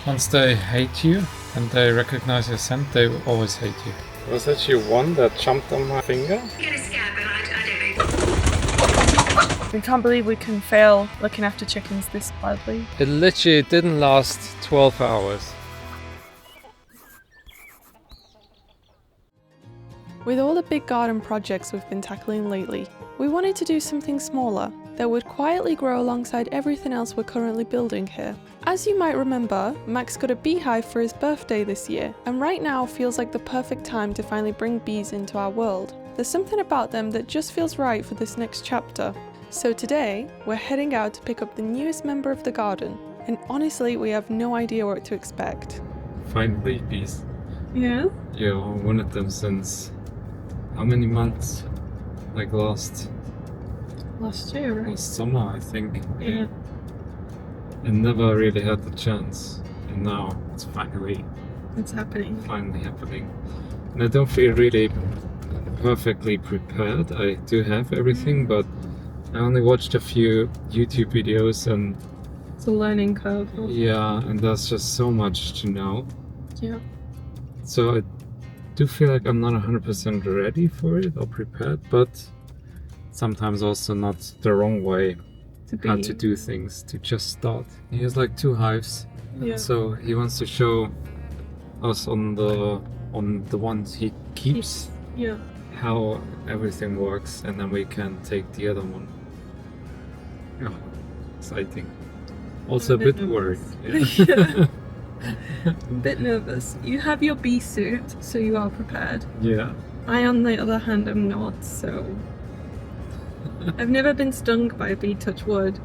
Once they hate you and they recognize your scent, they will always hate you. There was actually one that jumped on my finger. I can't believe we can fail looking after chickens this badly. It literally didn't last 12 hours. With all the big garden projects we've been tackling lately, we wanted to do something smaller that would quietly grow alongside everything else we're currently building here. As you might remember, Max got a beehive for his birthday this year, and right now feels like the perfect time to finally bring bees into our world. There's something about them that just feels right for this next chapter. So today, we're heading out to pick up the newest member of the garden, and honestly, we have no idea what to expect. Find babies. Yeah? Yeah, I wanted them since how many months? Like last year, right? last summer, I think. Yeah. And never really had the chance. And now it's finally happening. happening. And I don't feel really perfectly prepared. I do have everything, but I only watched a few YouTube videos and It's a learning curve. yeah, and there's just so much to know. Yeah. So I do feel like I'm not 100% ready for it or prepared, but sometimes also not the wrong way how to do things, to just start. He has like 2 hives, Yeah. so he wants to show us on the ones he keeps Yeah. how everything works, and then we can take the other one. Yeah, exciting. Also a bit worried. Yeah. Bit nervous. You have your bee suit, so you are prepared. Yeah. I, on the other hand, am not, so... I've never been stung by a bee, touch wood,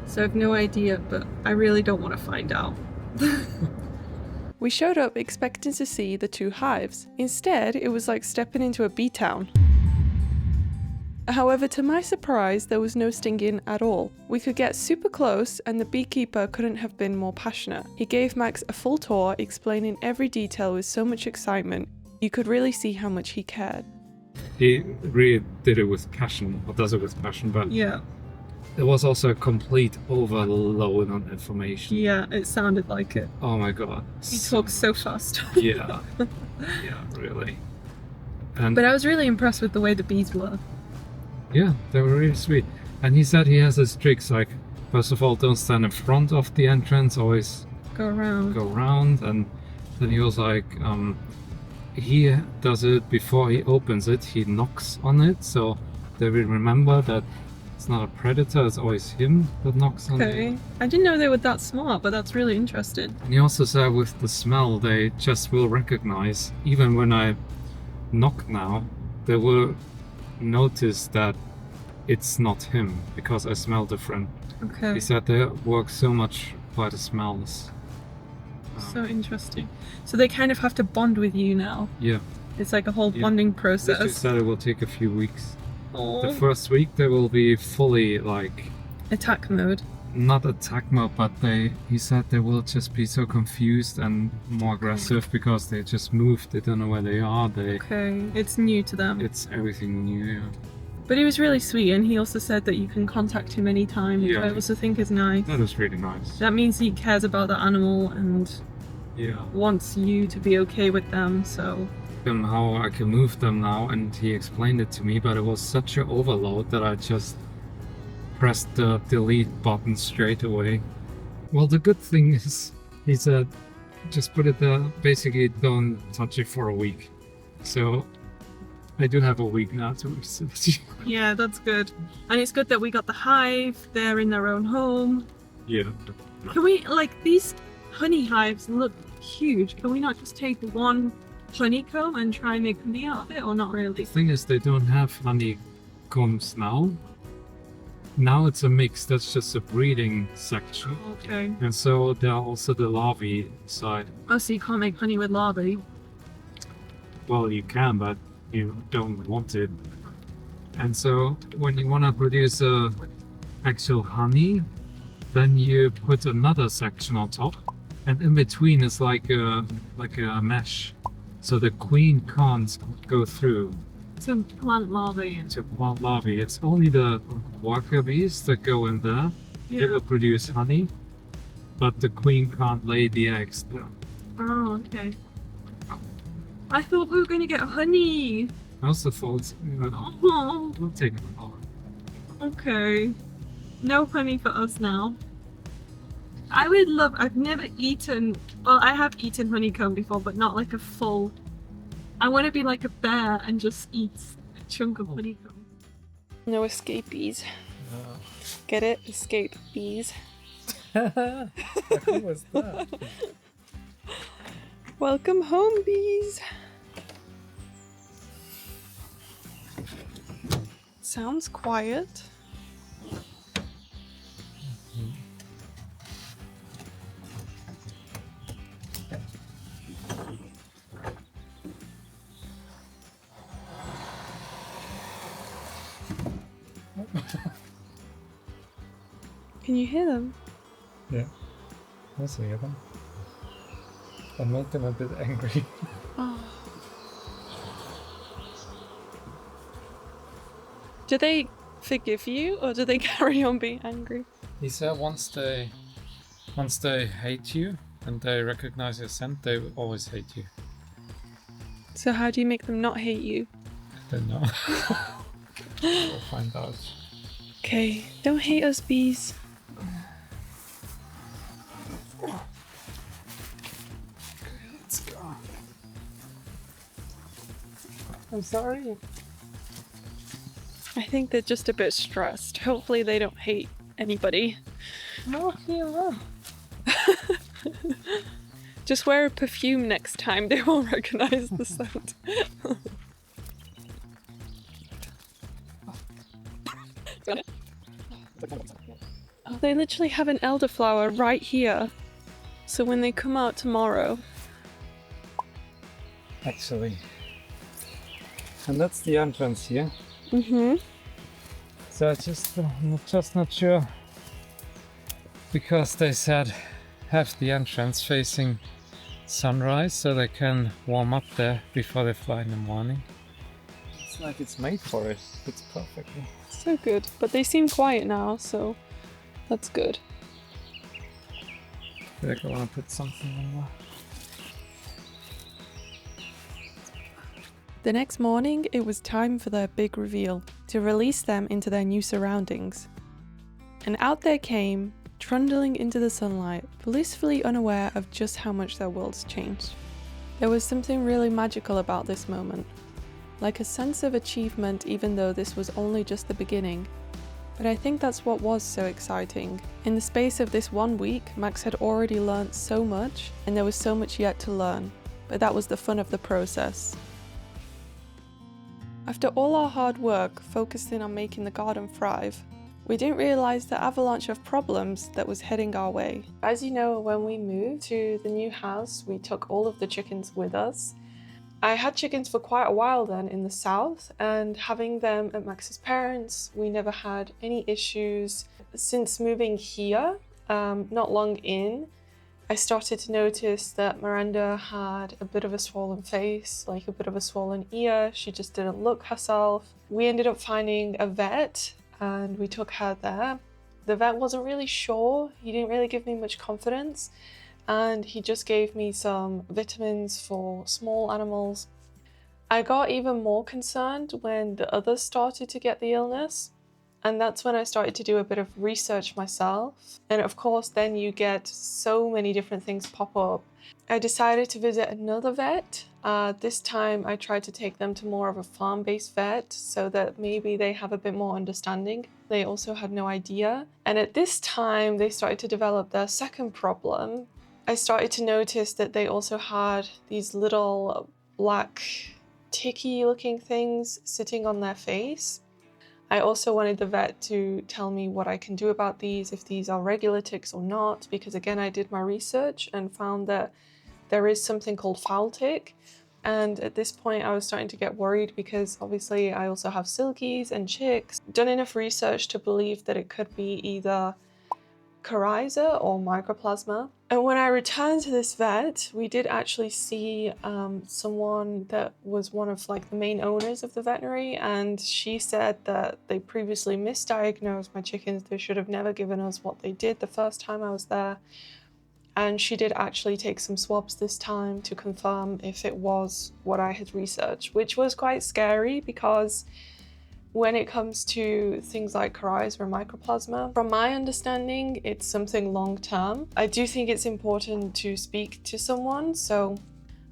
so I've no idea, but I really don't want to find out. We showed up expecting to see the 2 hives. Instead, it was like stepping into a bee town. However, to my surprise, there was no stinging at all. We could get super close, and the beekeeper couldn't have been more passionate. He gave Max a full tour, explaining every detail with so much excitement. You could really see how much he cared. He really did it with passion, or does it with passion, but Yeah. there was also a complete overload on information. Yeah, it sounded like it. Oh my god. He talks so fast. Yeah. Yeah, really. And But I was really impressed with the way the bees were. yeah, they were really sweet. And he said he has his tricks, like, first of all, don't stand in front of the entrance, always Go around. go around. And then he was like, he does it before he opens it, he knocks on it, so they will remember that it's not a predator, it's always him that knocks on it. Okay. I didn't know they were that smart, but that's really interesting. And he also said with the smell, they just will recognize, even when I knock now, they will notice that it's not him, because I smell different. Okay. He said they work so much by the smells. So interesting. So they kind of have to bond with you now. Yeah. It's like a whole Yeah. bonding He process. said it will take a few weeks. Aw. The first week they will be fully like, Attack mode. not attack mode, but he said they will just be so confused and more aggressive because they just moved, they don't know where they are, Okay. It's new to them. it's everything new. Yeah. But he was really sweet, and he also said that you can contact him anytime, which Yeah. I also think is nice. That was really nice. That means he cares about the animal and Yeah. wants you to be okay with them, so... How I can move them now, and he explained it to me, but it was such an overload that I just pressed the delete button straight away. Well, the good thing is, he said, just put it there, basically don't touch it for a week. So I do have a week now to research. Yeah, that's good. And it's good that we got the hive, they're in their own home. Yeah. Can we, like, these honey hives look huge. Can we not just take one honeycomb and try and make honey out of it, or not The really? thing is, they don't have honeycombs now. Now it's a mix, that's just a breeding section. Okay. And so there are also the larvae side. Oh, so you can't make honey with larvae? Well, you can, but you don't want it. And so when you want to produce actual honey, then you put another section on top, and in between is like a mesh, so the queen can't go through To plant larvae. to plant larvae. It's only the worker bees that go in there. They Yeah. will produce honey, but the queen can't lay the eggs though. Oh, okay. I thought we were going to get honey. I also thought Oh, it'll take an hour. okay. No honey for us now. I would love, I've never eaten, well, I have eaten honeycomb before, but not like a full. I want to be like a bear and just eat a chunk of honeycomb. No escape bees. Get it? Escape bees. Who was that? Welcome home, bees. Sounds quiet. Can you hear them? Yeah, I see them. I made them a bit angry. Oh. Do they forgive you, or do they carry on being angry? He said once they hate you and they recognize your scent, they will always hate you. So how do you make them not hate you? I don't know. We'll find out. Okay, don't hate us, bees. Let's go. I'm sorry. I think they're just a bit stressed. Hopefully they don't hate anybody. No, yeah. Just wear a perfume next time, they won't recognize the scent. Oh, they literally have an elderflower right here. So when they come out tomorrow... Actually. And that's the entrance here. Mm-hmm. So I'm just not sure. Because they said have the entrance facing sunrise so they can warm up there before they fly in the morning. It's like it's made for it. It's perfectly. So good. But they seem quiet now, so that's good. I feel like I want to put something in there. The next morning, it was time for their big reveal, to release them into their new surroundings. And out they came, trundling into the sunlight, blissfully unaware of just how much their worlds changed. There was something really magical about this moment, like a sense of achievement even though this was only just the beginning. But I think that's what was so exciting. In the space of this 1 week, Max had already learnt so much, and there was so much yet to learn, but that was the fun of the process. After all our hard work focusing on making the garden thrive, we didn't realise the avalanche of problems that was heading our way. As you know, when we moved to the new house, we took all of the chickens with us. I had chickens for quite a while then in the south, and having them at Max's parents, we never had any issues. Since moving here, not long in, I started to notice that Miranda had a bit of a swollen face, like a bit of a swollen ear. She just didn't look herself. We ended up finding a vet and we took her there. The vet wasn't really sure. He didn't really give me much confidence. And he just gave me some vitamins for small animals. I got even more concerned when the others started to get the illness. And that's when I started to do a bit of research myself. And of course, then you get so many different things pop up. I decided to visit another vet. This time I tried to take them to more of a farm-based vet so that maybe they have a bit more understanding. They also had no idea. And at this time, they started to develop their second problem. I started to notice that they also had these little black ticky looking things sitting on their face. I also wanted the vet to tell me what I can do about these, if these are regular ticks or not, because again, I did my research and found that there is something called fowl tick. And at this point, I was starting to get worried because obviously I also have silkies and chicks. Done enough research to believe that it could be either coryza or mycoplasma. And when I returned to this vet, we did actually see someone that was one of like the main owners of the veterinary, and she said that they previously misdiagnosed my chickens. They should have never given us what they did the first time I was there. And she did actually take some swabs this time to confirm if it was what I had researched, which was quite scary because when it comes to things like coryza or mycoplasma, from my understanding, it's something long term. I do think it's important to speak to someone, so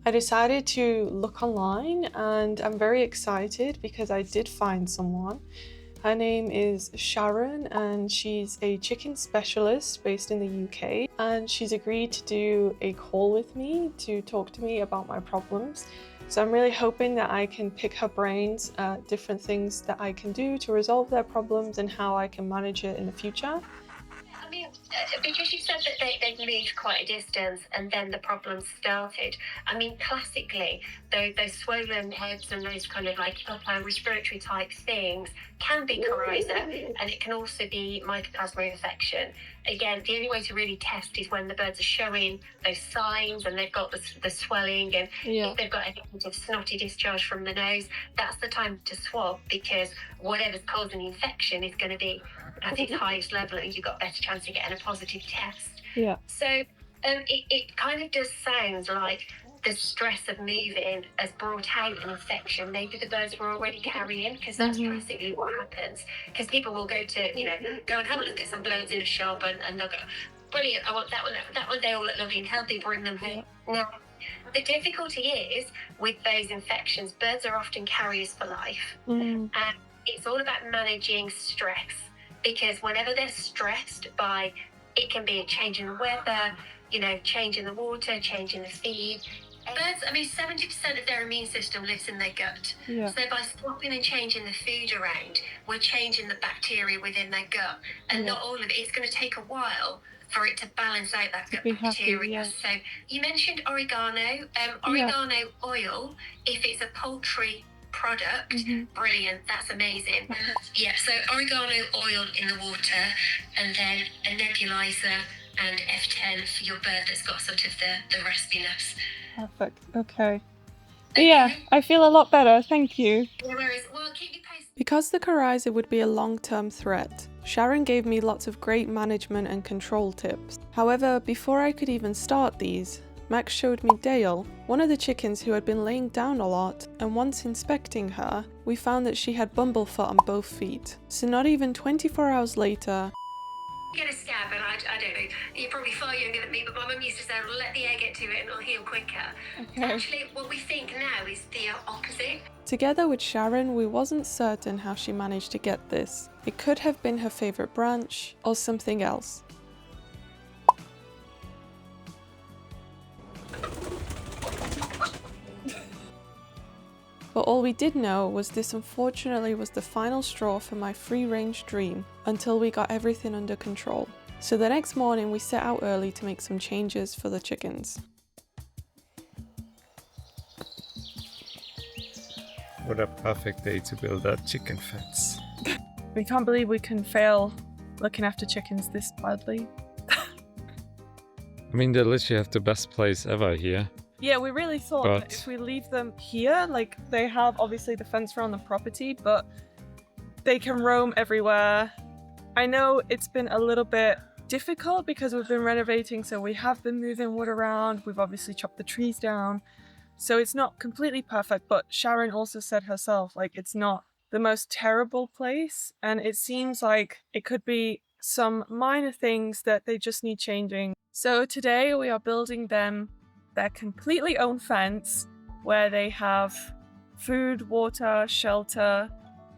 I decided to look online, and I'm very excited because I did find someone. Her name is Sharon, and she's a chicken specialist based in the UK, and she's agreed to do a call with me to talk to me about my problems. So I'm really hoping that I can pick her brains at different things that I can do to resolve their problems and how I can manage it in the future. I mean, because you said that they moved quite a distance and then the problems started. I mean, classically, those swollen heads and those kind of like upper respiratory type things can be coryza, and it can also be mycoplasma infection. Again, the only way to really test is when the birds are showing those signs and they've got the swelling, and if they've got any kind of snotty discharge from the nose, that's the time to swab, because whatever's causing the infection is going to be at its highest level, and you've got a better chance of getting a positive test. Yeah. So it kind of does sound like the stress of moving has brought out an infection. Maybe the birds were already carrying, because that's basically what happens. Because people will go to, go and have a look at some birds in a shop, and they'll go, brilliant, I want that one, they all look lovely and healthy, bring them home. Now, the difficulty is, with those infections, birds are often carriers for life. And it's all about managing stress, because whenever they're stressed by, it can be a change in the weather, change in the water, change in the feed. Birds, 70% of their immune system lives in their gut. Yeah. So by swapping and changing the food around, we're changing the bacteria within their gut. And not all of it. It's going to take a while for it to balance out that gut bacteria. So you mentioned oregano. Oregano oil, if it's a poultry product, brilliant, that's amazing. Yeah, so oregano oil in the water, and then a nebulizer and F10 for your bird that's got sort of the raspiness. Perfect. Okay. Yeah, I feel a lot better. Thank you. No worries. Well, keep me posted. Because the coryza would be a long-term threat, Sharon gave me lots of great management and control tips. However, before I could even start these, Max showed me Dale, one of the chickens who had been laying down a lot, and once inspecting her, we found that she had bumblefoot on both feet. So not even 24 hours later, Get a scab, and I don't know, you're probably far younger than me, but my mum used to say, let the air get to it and it'll heal quicker. Okay. Actually, what we think now is the opposite. together with Sharon, we wasn't certain how she managed to get this. It could have been her favourite branch, or something else. But all we did know was this unfortunately was the final straw for my free-range dream, until we got everything under control. So the next morning we set out early to make some changes for the chickens. What a perfect day to build that chicken fence. We can't believe we can fail looking after chickens this badly. I mean, they literally have the best place ever here. Yeah, we really thought that if we leave them here, like, they have obviously the fence around the property, but they can roam everywhere. I know it's been a little bit difficult because we've been renovating, so we have been moving wood around. We've obviously chopped the trees down, so it's not completely perfect, but Sharon also said herself, like, it's not the most terrible place, and it seems like it could be some minor things that they just need changing. So today we are building them their completely own fence where they have food, water, shelter,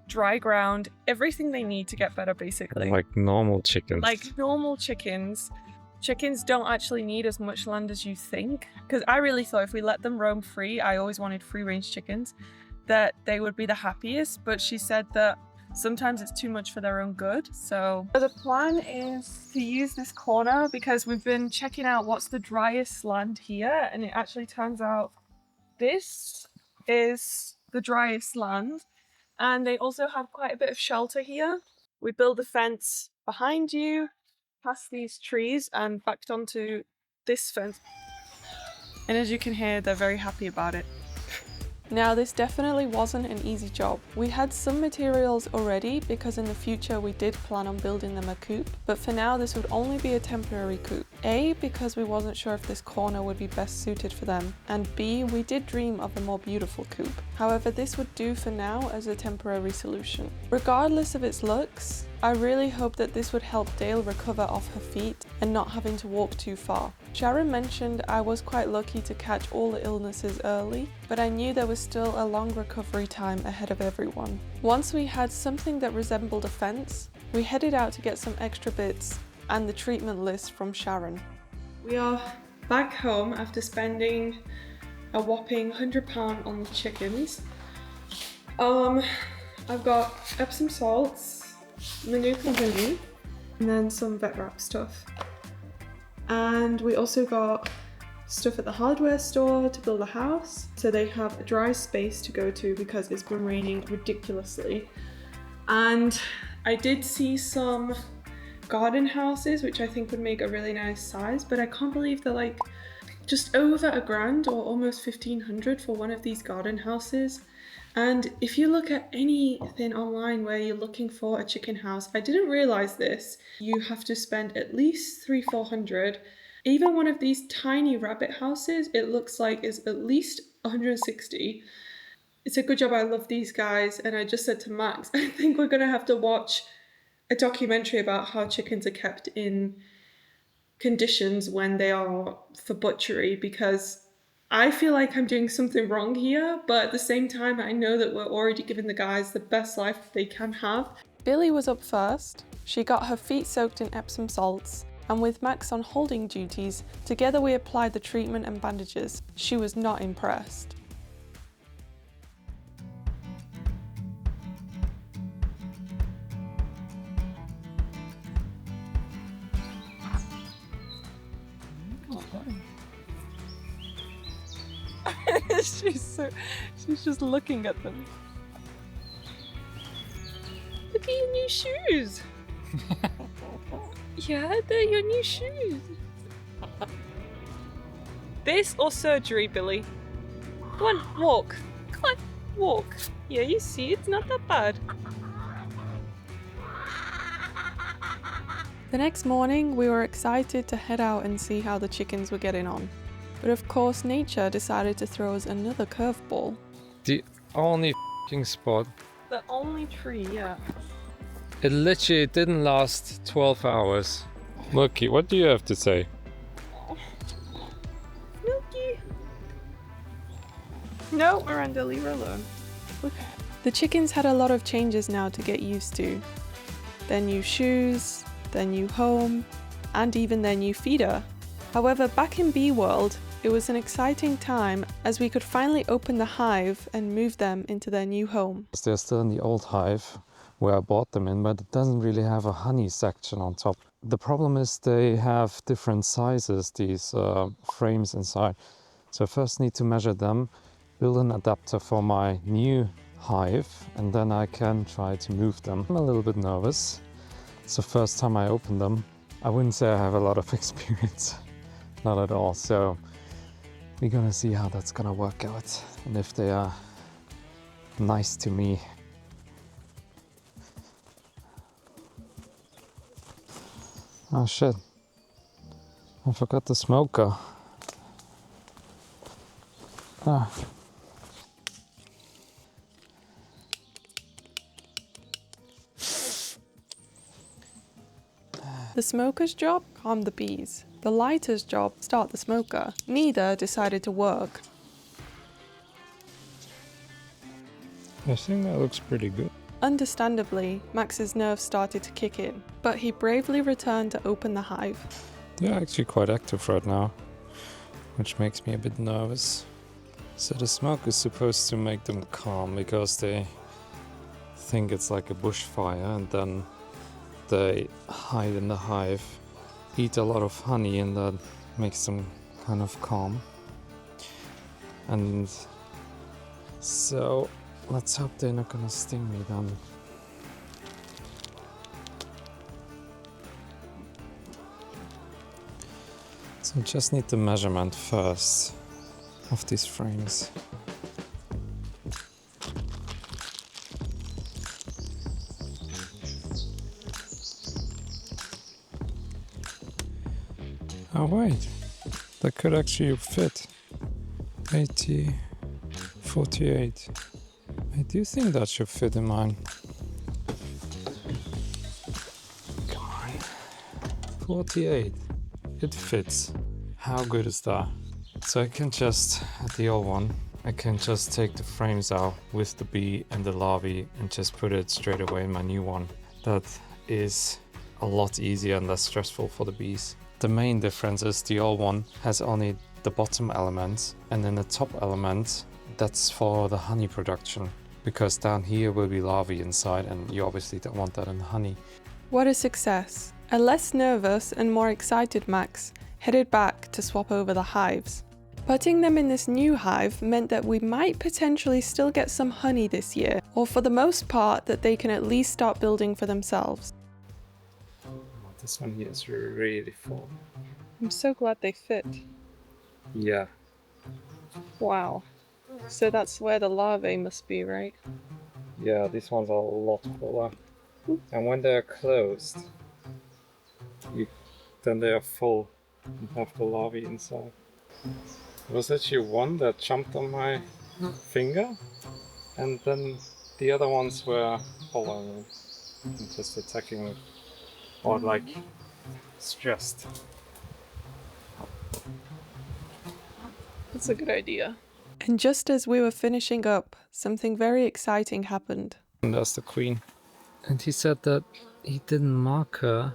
dry ground, everything they need to get better, basically. Like normal chickens. Like normal chickens. Chickens don't actually need as much land as you think, because I really thought if we let them roam free, I always wanted free-range chickens, that they would be the happiest, but she said that sometimes it's too much for their own good. So the plan is to use this corner because we've been checking out what's the driest land here, and it actually turns out this is the driest land, and they also have quite a bit of shelter here. We build the fence behind you, past these trees, and backed onto this fence, and as you can hear, they're very happy about it. Now, this definitely wasn't an easy job. We had some materials already because in the future we did plan on building them a coop, but for now this would only be a temporary coop. A, because we wasn't sure if this corner would be best suited for them, and B, we did dream of a more beautiful coop. However, this would do for now as a temporary solution. Regardless of its looks, I really hope that this would help Dale recover off her feet and not having to walk too far. Sharon mentioned I was quite lucky to catch all the illnesses early, but I knew there was still a long recovery time ahead of everyone. Once we had something that resembled a fence, we headed out to get some extra bits and the treatment list from Sharon. We are back home after spending a whopping £100 on the chickens. I've got Epsom salts, Manuka honey, and then some vet wrap stuff. And we also got stuff at the hardware store to build a house, so they have a dry space to go to because it's been raining ridiculously. And I did see some garden houses which I think would make a really nice size, but I can't believe they're like just over £1,000 or almost 1,500 for one of these garden houses. And if you look at anything online where you're looking for a chicken house, I didn't realize this, you have to spend at least 300-400. Even one of these tiny rabbit houses, it looks like is at least 160. It's a good job I love these guys, and I just said to Max, I think we're gonna have to watch a documentary about how chickens are kept in conditions when they are for butchery, because I feel like I'm doing something wrong here, but at the same time I know that we're already giving the guys the best life they can have. Billy was up first. She got her feet soaked in Epsom salts, and with Max on holding duties, together we applied the treatment and bandages. She was not impressed. She's just looking at them. Look at your new shoes. Yeah, they're your new shoes. This or surgery, Billy? Go on, walk. Come on, walk. Yeah, you see, it's not that bad. The next morning, we were excited to head out and see how the chickens were getting on. But of course, nature decided to throw us another curveball. The only f***ing spot. The only tree, yeah. It literally didn't last 12 hours. Milky, what do you have to say? Milky! No, Miranda, leave her alone. Okay. The chickens had a lot of changes now to get used to. Their new shoes, their new home, and even their new feeder. However, back in bee world, it was an exciting time as we could finally open the hive and move them into their new home. They're still in the old hive where I bought them in, but it doesn't really have a honey section on top. The problem is they have different sizes, these frames inside. So I first need to measure them, build an adapter for my new hive, and then I can try to move them. I'm a little bit nervous. It's the first time I open them. I wouldn't say I have a lot of experience, not at all. So we're gonna see how that's gonna work out and if they are nice to me. Oh shit, I forgot the smoker. Ah. The smoker's job calmed the bees. The lighter's job start the smoker. Neither decided to work. I think that looks pretty good. Understandably, Max's nerves started to kick in, but he bravely returned to open the hive. They're actually quite active right now, which makes me a bit nervous. So the smoke is supposed to make them calm because they think it's like a bushfire, and then they hide in the hive, eat a lot of honey, and that makes them kind of calm. And so let's hope they're not gonna sting me then. So just need the measurement first of these frames. Oh wait, that could actually fit. 80, 48. I do think that should fit in mine. Come on. 48. It fits. How good is that? So I can just, at the old one, I can just take the frames out with the bee and the larvae and just put it straight away in my new one. That is a lot easier and less stressful for the bees. The main difference is the old one has only the bottom element, and then the top element, that's for the honey production. Because down here will be larvae inside, and you obviously don't want that in the honey. What a success. A less nervous and more excited Max headed back to swap over the hives. Putting them in this new hive meant that we might potentially still get some honey this year, or for the most part that they can at least start building for themselves. This one here is really full. I'm so glad they fit. Yeah. Wow. So that's where the larvae must be, right? Yeah, these ones are a lot fuller. And when they're closed, then they are full and have the larvae inside. There was actually one that jumped on my finger, and then the other ones were following and just attacking it, or like stressed. That's a good idea. And just as we were finishing up, something very exciting happened. And that's the queen. And he said that he didn't mark her,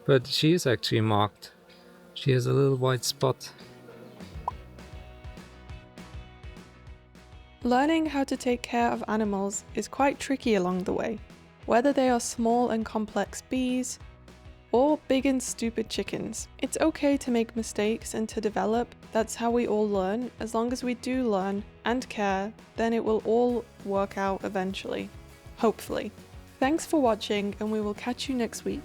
but she is actually marked. She has a little white spot. Learning how to take care of animals is quite tricky along the way, whether they are small and complex bees or big and stupid chickens. It's okay to make mistakes and to develop. That's how we all learn. As long as we do learn and care, then it will all work out eventually. Hopefully. Thanks for watching, and we will catch you next week.